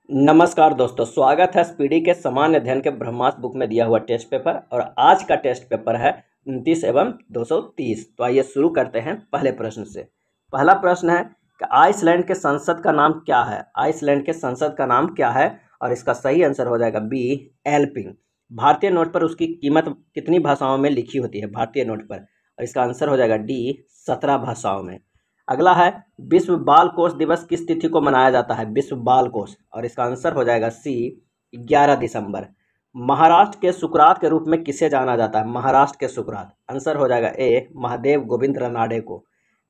नमस्कार दोस्तों, स्वागत है स्पीडी के सामान्य अध्ययन के ब्रह्मास्त्र बुक में दिया हुआ टेस्ट पेपर। और आज का टेस्ट पेपर है 29 एवं 230। तो आइए शुरू करते हैं पहले प्रश्न से। पहला प्रश्न है कि आइसलैंड के संसद का नाम क्या है। आइसलैंड के संसद का नाम क्या है, और इसका सही आंसर हो जाएगा बी, एल्पिंग। भारतीय नोट पर उसकी कीमत कितनी भाषाओं में लिखी होती है भारतीय नोट पर, और इसका आंसर हो जाएगा डी, 17 भाषाओं में। अगला है विश्व बाल कोष दिवस किस तिथि को मनाया जाता है। विश्व बाल कोष, और इसका आंसर हो जाएगा सी, 11 दिसंबर। महाराष्ट्र के सुकरात के रूप में किसे जाना जाता है। महाराष्ट्र के सुकरात, आंसर हो जाएगा ए, महादेव गोविंद रानाडे को।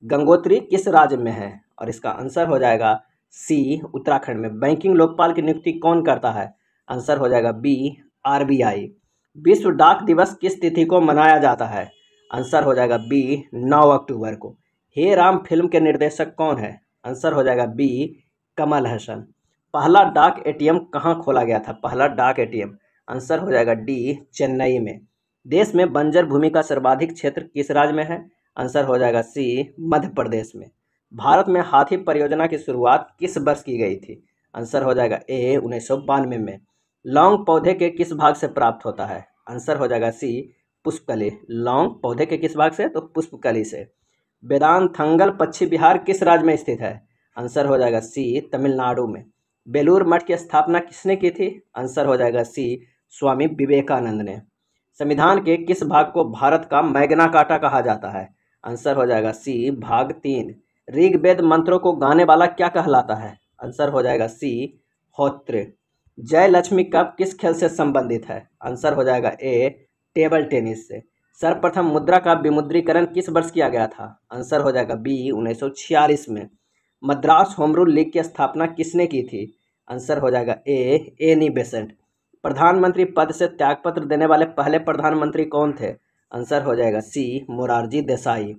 गंगोत्री किस राज्य में है, और इसका आंसर हो जाएगा सी, उत्तराखंड में। बैंकिंग लोकपाल की नियुक्ति कौन करता है, आंसर हो जाएगा बी, आरबीआई। विश्व डाक दिवस किस तिथि को मनाया जाता है, आंसर हो जाएगा बी, 9 अक्टूबर को। हे राम फिल्म के निर्देशक कौन है, आंसर हो जाएगा बी, कमल हसन। पहला डाक एटीएम कहाँ खोला गया था। पहला डाक एटीएम, आंसर हो जाएगा डी, चेन्नई में। देश में बंजर भूमि का सर्वाधिक क्षेत्र किस राज्य में है, आंसर हो जाएगा सी, मध्य प्रदेश में। भारत में हाथी परियोजना की शुरुआत किस वर्ष की गई थी, आंसर हो जाएगा ए, 1992 में। लौंग पौधे के किस भाग से प्राप्त होता है, आंसर हो जाएगा सी, पुष्पकली। लौंग पौधे के किस भाग से, तो पुष्पकली से। वेदांथंगल पश्चिम बिहार किस राज्य में स्थित है, आंसर हो जाएगा सी, तमिलनाडु में। बेलूर मठ की स्थापना किसने की थी, आंसर हो जाएगा सी, स्वामी विवेकानंद ने। संविधान के किस भाग को भारत का मैग्ना कार्टा कहा जाता है, आंसर हो जाएगा सी, भाग 3। ऋग्वेद मंत्रों को गाने वाला क्या कहलाता है, आंसर हो जाएगा सी, होत्र। जय लक्ष्मी कप किस खेल से संबंधित है, आंसर हो जाएगा ए, टेबल टेनिस से। सर्वप्रथम मुद्रा का विमुद्रीकरण किस वर्ष किया गया था, आंसर हो जाएगा बी, 1946 में। मद्रास होम रूल लीग की स्थापना किसने की थी, आंसर हो जाएगा ए, एनी बेसेंट। प्रधानमंत्री पद से त्यागपत्र देने वाले पहले प्रधानमंत्री कौन थे, आंसर हो जाएगा सी, मोरारजी देसाई।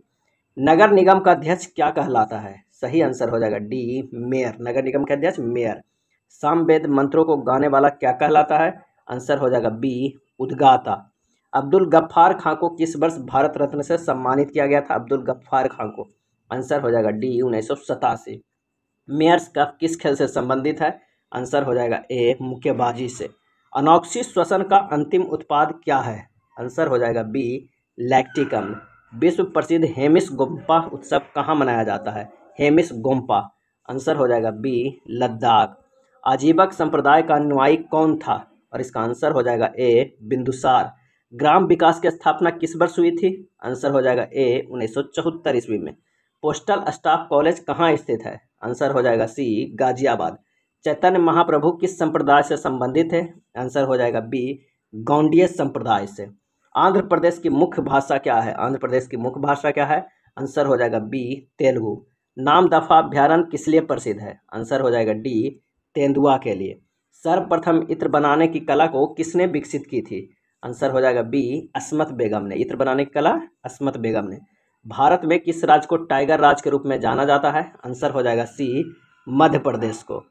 नगर निगम का अध्यक्ष क्या कहलाता है, सही आंसर हो जाएगा डी, मेयर। नगर निगम के अध्यक्ष मेयर। सामवेद मंत्रों को गाने वाला क्या कहलाता है, आंसर हो जाएगा बी, उद्गाता। अब्दुल गफ्फार खां को किस वर्ष भारत रत्न से सम्मानित किया गया था, अब्दुल गफ्फार खां को, आंसर हो जाएगा डी, 1987। मेयर्स कप किस खेल से संबंधित है, आंसर हो जाएगा ए, मुक्केबाजी से। अनॉक्सी श्वसन का अंतिम उत्पाद क्या है, आंसर हो जाएगा बी, लैक्टिक अम्ल। विश्व प्रसिद्ध हेमिस गोम्पा उत्सव कहाँ मनाया जाता है, हेमिस गोम्पा, आंसर हो जाएगा बी, लद्दाख। आजीवक संप्रदाय का अनुयायी कौन था, और इसका आंसर हो जाएगा ए, बिंदुसार। ग्राम विकास की स्थापना किस वर्ष हुई थी, आंसर हो जाएगा ए, 1974 ईस्वी में। पोस्टल स्टाफ कॉलेज कहाँ स्थित है, आंसर हो जाएगा सी, गाजियाबाद। चैतन्य महाप्रभु किस संप्रदाय से संबंधित है, आंसर हो जाएगा बी, गौंडीय संप्रदाय से। आंध्र प्रदेश की मुख्य भाषा क्या है, आंध्र प्रदेश की मुख्य भाषा क्या है, आंसर हो जाएगा बी, तेलुगु। नामदफा अभ्यारण्य किस लिए प्रसिद्ध है, आंसर हो जाएगा डी, तेंदुआ के लिए। सर्वप्रथम इत्र बनाने की कला को किसने विकसित की थी, आंसर हो जाएगा बी, अस्मत बेगम ने। इत्र बनाने की कला अस्मत बेगम ने। भारत में किस राज्य को टाइगर राज्य के रूप में जाना जाता है, आंसर हो जाएगा सी, मध्य प्रदेश को।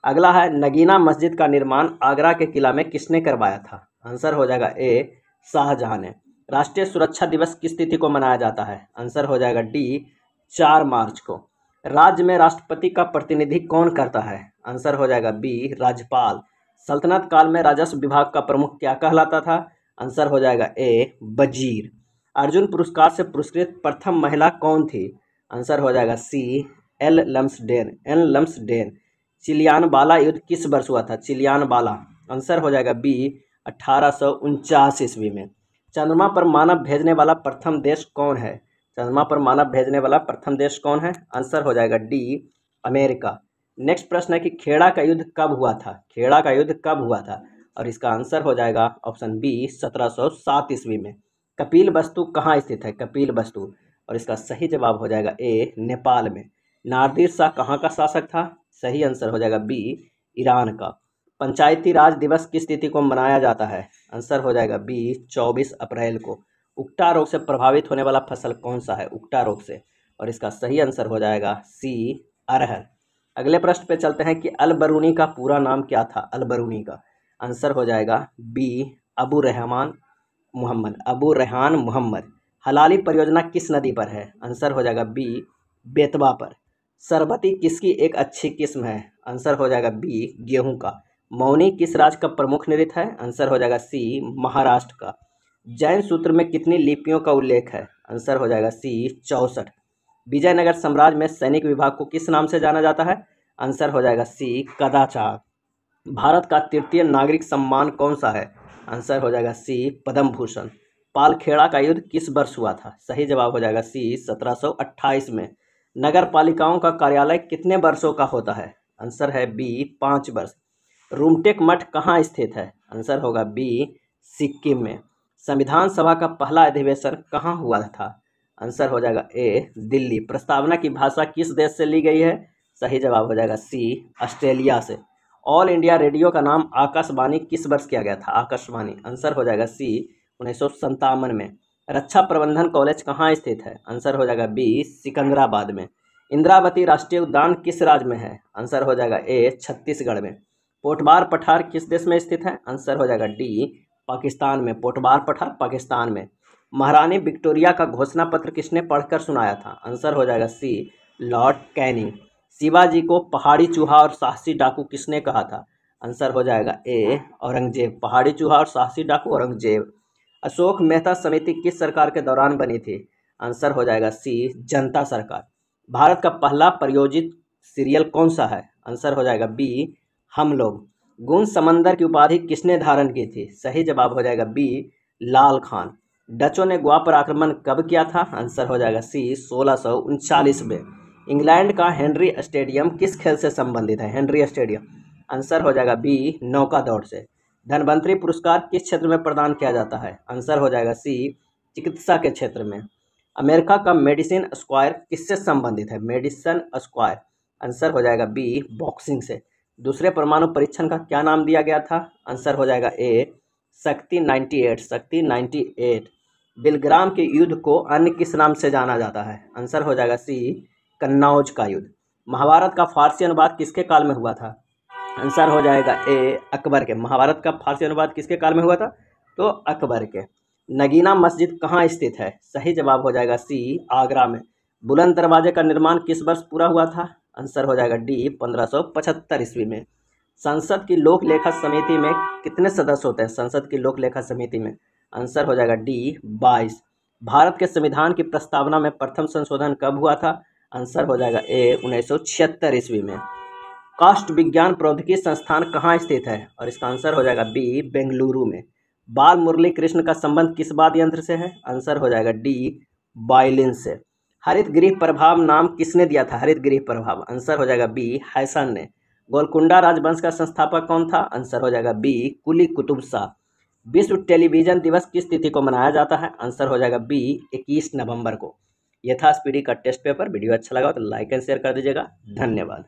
अगला है नगीना मस्जिद का निर्माण आगरा के किला में किसने करवाया था, आंसर हो जाएगा ए, शाहजहां ने। राष्ट्रीय सुरक्षा दिवस किस तिथि को मनाया जाता है, आंसर हो जाएगा डी, 4 मार्च को। राज्य में राष्ट्रपति का प्रतिनिधि कौन करता है, आंसर हो जाएगा बी, राज्यपाल। सल्तनत काल में राजस्व विभाग का प्रमुख क्या कहलाता था, आंसर हो जाएगा ए, वजीर। अर्जुन पुरस्कार से पुरस्कृत प्रथम महिला कौन थी, आंसर हो जाएगा सी, एल लम्सडेन, एल लम्सडेन। चिलियानवाला युद्ध किस वर्ष हुआ था, चिलियानवाला, आंसर हो जाएगा बी, 1849 ईस्वी में। चंद्रमा पर मानव भेजने वाला प्रथम देश कौन है, चंद्रमा पर मानव भेजने वाला प्रथम देश कौन है, आंसर हो जाएगा डी, अमेरिका। नेक्स्ट प्रश्न है कि खेड़ा का युद्ध कब हुआ था, खेड़ा का युद्ध कब हुआ था, और इसका आंसर हो जाएगा ऑप्शन बी, 1707 ईस्वी में। कपिल वस्तु कहाँ स्थित है, कपिल वस्तु, और इसका सही जवाब हो जाएगा ए, नेपाल में। नादिर शाह कहाँ का शासक था, सही आंसर हो जाएगा बी, ईरान का। पंचायती राज दिवस किस तिथि को मनाया जाता है, आंसर हो जाएगा बी, 24 अप्रैल को। उकटा रोग से प्रभावित होने वाला फसल कौन सा है, उकटा रोग से, और इसका सही आंसर हो जाएगा सी, अरहर। अगले प्रश्न पे चलते हैं कि अल-बरूनी का पूरा नाम क्या था, अल-बरूनी का, आंसर हो जाएगा बी, अबू रहमान मोहम्मद, अबू रेहान मोहम्मद। हलाली परियोजना किस नदी पर है, आंसर हो जाएगा बी, बेतवा पर। सरबती किसकी एक अच्छी किस्म है, आंसर हो जाएगा बी गेहूं का। मौनी किस राज्य का प्रमुख नृत्य है? आंसर हो जाएगा सी महाराष्ट्र का। जैन सूत्र में कितनी लिपियों का उल्लेख है? आंसर हो जाएगा सी 64। विजयनगर साम्राज्य में सैनिक विभाग को किस नाम से जाना जाता है? आंसर हो जाएगा सी कदाचार। भारत का तृतीय नागरिक सम्मान कौन सा है? आंसर हो जाएगा सी पद्म भूषण। पालखेड़ा का युद्ध किस वर्ष हुआ था? सही जवाब हो जाएगा सी 1728 में। नगर पालिकाओं का कार्यालय कितने वर्षों का होता है? आंसर है बी 5 वर्ष। रूमटेक मठ कहाँ स्थित है? आंसर होगा बी सिक्किम में। संविधान सभा का पहला अधिवेशन कहाँ हुआ था? आंसर हो जाएगा ए दिल्ली। प्रस्तावना की भाषा किस देश से ली गई है? सही जवाब हो जाएगा सी ऑस्ट्रेलिया से। ऑल इंडिया रेडियो का नाम आकाशवाणी किस वर्ष किया गया था? आकाशवाणी। आंसर हो जाएगा सी 1957 में। रक्षा प्रबंधन कॉलेज कहाँ स्थित है? आंसर हो जाएगा बी सिकंदराबाद में। इंद्रावती राष्ट्रीय उद्यान किस राज्य में है? आंसर हो जाएगा ए छत्तीसगढ़ में। पोटबार पठार किस देश में स्थित है? आंसर हो जाएगा डी पाकिस्तान में। पोटबार पठार पाकिस्तान में। महारानी विक्टोरिया का घोषणा पत्र किसने पढ़कर सुनाया था? आंसर हो जाएगा सी लॉर्ड कैनिंग। शिवाजी को पहाड़ी चूहा और साहसी डाकू किसने कहा था? आंसर हो जाएगा ए औरंगजेब। पहाड़ी चूहा और साहसी डाकू औरंगजेब। अशोक मेहता समिति किस सरकार के दौरान बनी थी? आंसर हो जाएगा सी जनता सरकार। भारत का पहला प्रायोजित सीरियल कौन सा है? आंसर हो जाएगा बी हम लोग। गूंज समंदर की उपाधि किसने धारण की थी? सही जवाब हो जाएगा बी लाल खान। डचों ने गोवा पर आक्रमण कब किया था? आंसर हो जाएगा सी 1639 में। इंग्लैंड का हेनरी स्टेडियम किस खेल से संबंधित है? Henry stadium. आंसर हो जाएगा बी नौका दौड़ से। धनवंतरी पुरस्कार किस क्षेत्र में प्रदान किया जाता है? आंसर हो जाएगा सी चिकित्सा के क्षेत्र में। अमेरिका का मेडिसिन स्क्वायर किससे संबंधित है? Madison Square. आंसर हो जाएगा बी बॉक्सिंग से। दूसरे परमाणु परीक्षण का क्या नाम दिया गया था? आंसर हो जाएगा ए शक्ति 98। शक्ति 98। बिलग्राम के युद्ध को अन्य किस नाम से जाना जाता है? आंसर हो जाएगा सी कन्नौज का युद्ध। महाभारत का फारसी अनुवाद किसके काल में हुआ था? आंसर हो जाएगा ए अकबर के। महाभारत का फारसी अनुवाद किसके काल में हुआ था? तो अकबर के। नगीना मस्जिद कहाँ स्थित है? सही जवाब हो जाएगा सी आगरा में। बुलंद दरवाजे का निर्माण किस वर्ष पूरा हुआ था? आंसर हो जाएगा डी 1575 ईस्वी में। संसद की लोक लेखा समिति में कितने सदस्य होते हैं? संसद की लोक लेखा समिति में आंसर हो जाएगा डी 22। भारत के संविधान की प्रस्तावना में प्रथम संशोधन कब हुआ था? आंसर हो जाएगा ए 1976 ईस्वी में। काष्ठ विज्ञान प्रौद्योगिकी संस्थान कहाँ स्थित है? और इसका आंसर हो जाएगा बी बेंगलुरु में। बाल मुरली कृष्ण का संबंध किस वाद्य यंत्र से है? आंसर हो जाएगा डी वायलिन से। हरित गृह प्रभाव नाम किसने दिया था? हरित गृह प्रभाव। आंसर हो जाएगा बी हैसन ने। गोलकुंडा राजवंश का संस्थापक कौन था? आंसर हो जाएगा बी कुली कुतुब शाह। विश्व टेलीविजन दिवस किस तिथि को मनाया जाता है? आंसर हो जाएगा बी 21 नवंबर को। यह था स्पीडी का टेस्ट पेपर। वीडियो अच्छा लगा तो लाइक एंड शेयर कर दीजिएगा। धन्यवाद।